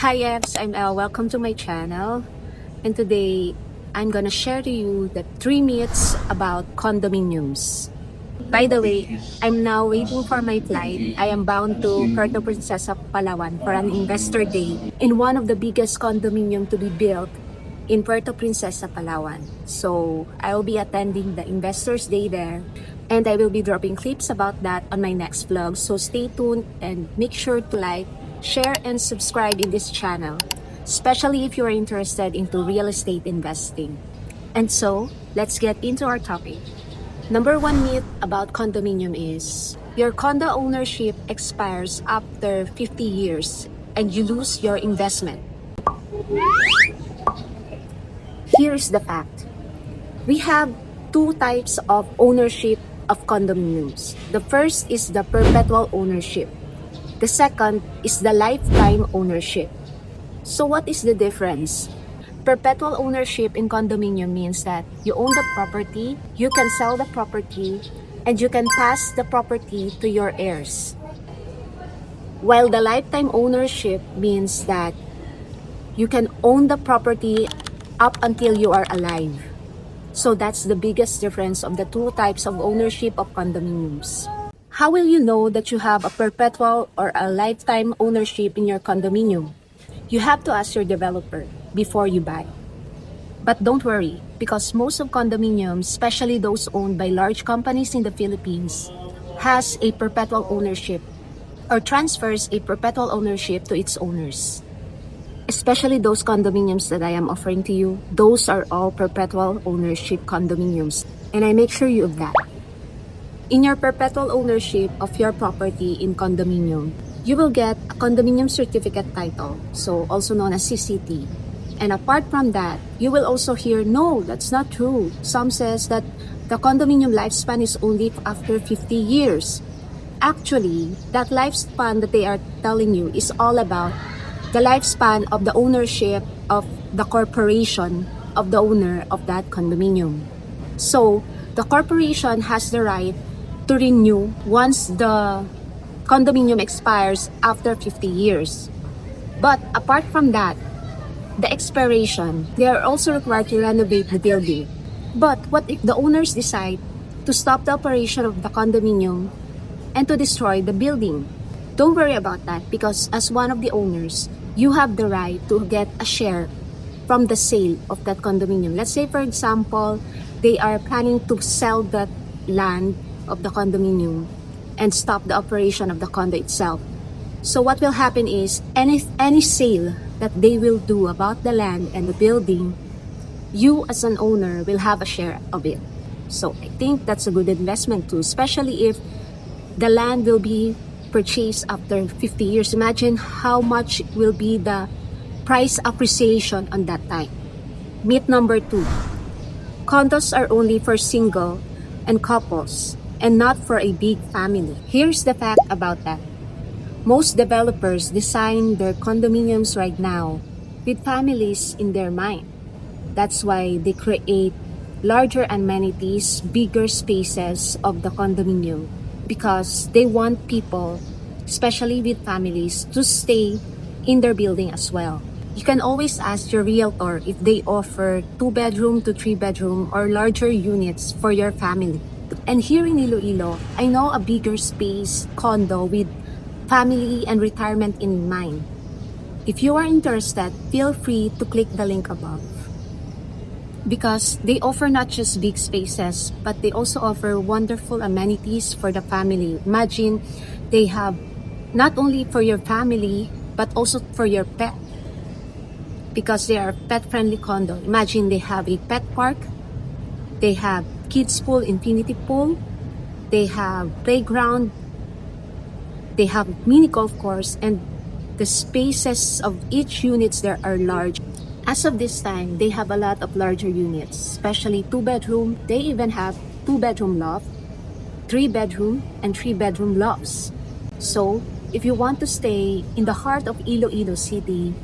Hi Evs, I'm Elle. Welcome to my channel. And today, I'm gonna share to you the 3 myths about condominiums. By the way, I'm now waiting for my flight. I am bound to Puerto Princesa, Palawan for an investor day in one of the biggest condominium to be built in Puerto Princesa, Palawan. So, I will be attending the investors day there and I will be dropping clips about that on my next vlog. So stay tuned and make sure to like, share, and subscribe in this channel, especially if you are interested into real estate investing. And so, let's get into our topic. Number 1 myth about condominium is your condo ownership expires after 50 years and you lose your investment. Here's the fact. We have 2 types of ownership of condominiums. The first is the perpetual ownership. The second is the lifetime ownership. So what is the difference? Perpetual ownership in condominium means that you own the property, you can sell the property, and you can pass the property to your heirs. While the lifetime ownership means that you can own the property up until you are alive. So that's the biggest difference of the 2 types of ownership of condominiums. How will you know that you have a perpetual or a lifetime ownership in your condominium? You have to ask your developer before you buy. But don't worry, because most of condominiums, especially those owned by large companies in the Philippines, has a perpetual ownership or transfers a perpetual ownership to its owners. Especially those condominiums that I am offering to you, those are all perpetual ownership condominiums. And I make sure you of that. In your perpetual ownership of your property in condominium, you will get a condominium certificate title, so also known as CCT. And apart from that, you will also hear, no, that's not true. Some says that the condominium lifespan is only after 50 years. Actually, that lifespan that they are telling you is all about the lifespan of the ownership of the corporation of the owner of that condominium. So, the corporation has the right to renew once the condominium expires after 50 years. But apart from that, the expiration, they are also required to renovate the building. But what if the owners decide to stop the operation of the condominium and to destroy the building? Don't worry about that, because as one of the owners, you have the right to get a share from the sale of that condominium. Let's say, for example, they are planning to sell that land of the condominium and stop the operation of the condo itself. So what will happen is, any sale that they will do about the land and the building, you as an owner will have a share of it. So I think that's a good investment too, especially if the land will be purchased after 50 years. Imagine how much will be the price appreciation on that time. Myth number 2. Condos are only for single and couples and not for a big family. Here's the fact about that. Most developers design their condominiums right now with families in their mind. That's why they create larger amenities, bigger spaces of the condominium, because they want people, especially with families, to stay in their building as well. You can always ask your realtor if they offer 2-bedroom to 3-bedroom or larger units for your family. And here in Iloilo, I know a bigger space condo with family and retirement in mind. If you are interested, feel free to click the link above, because they offer not just big spaces, but they also offer wonderful amenities for the family. Imagine they have not only for your family, but also for your pet, because they are pet-friendly condo. Imagine they have a pet park, they have kids pool, infinity pool, they have playground, they have mini golf course, and the spaces of each units there are large. As of this time, they have a lot of larger units, especially 2-bedroom. They even have 2-bedroom loft, 3-bedroom, and 3-bedroom lofts. So, if you want to stay in the heart of Iloilo City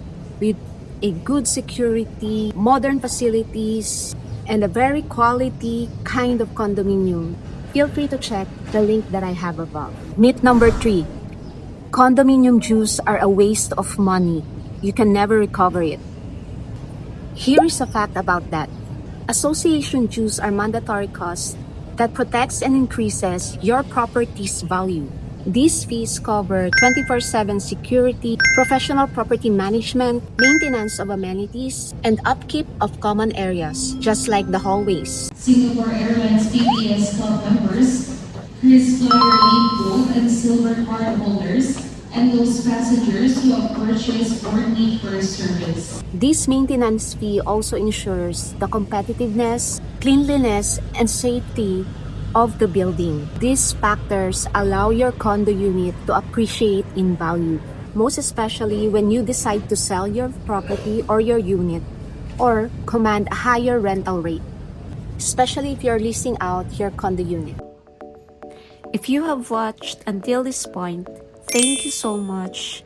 with a good security, modern facilities, and a very quality kind of condominium, feel free to check the link that I have above. Myth number 3. Condominium dues are a waste of money. you can never recover it. Here is a fact about that. Association dues are mandatory costs that protects and increases your property's value. These fees cover 24/7 security, professional property management, maintenance of amenities, and upkeep of common areas, just like the hallways. Singapore Airlines PBS Club members, KrisFlyer Elite Gold and Silver card holders, and those passengers who have purchased or need first service. This maintenance fee also ensures the competitiveness, cleanliness, and safety of the building. These factors allow your condo unit to appreciate in value, most especially when you decide to sell your property or your unit or command a higher rental rate, especially if you're leasing out your condo unit. If you have watched until this point, thank you so much.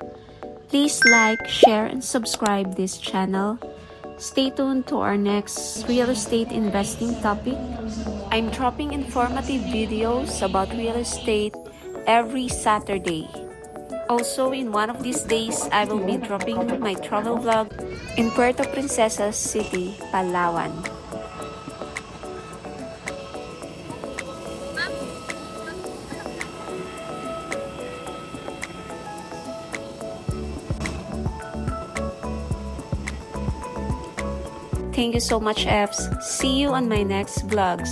Please like, share, and subscribe this channel. Stay tuned to our next real estate investing topic. I'm dropping informative videos about real estate every Saturday. Also, in one of these days, I will be dropping my travel vlog in Puerto Princesa City, Palawan. Thank you so much, Fs. See you on my next vlogs.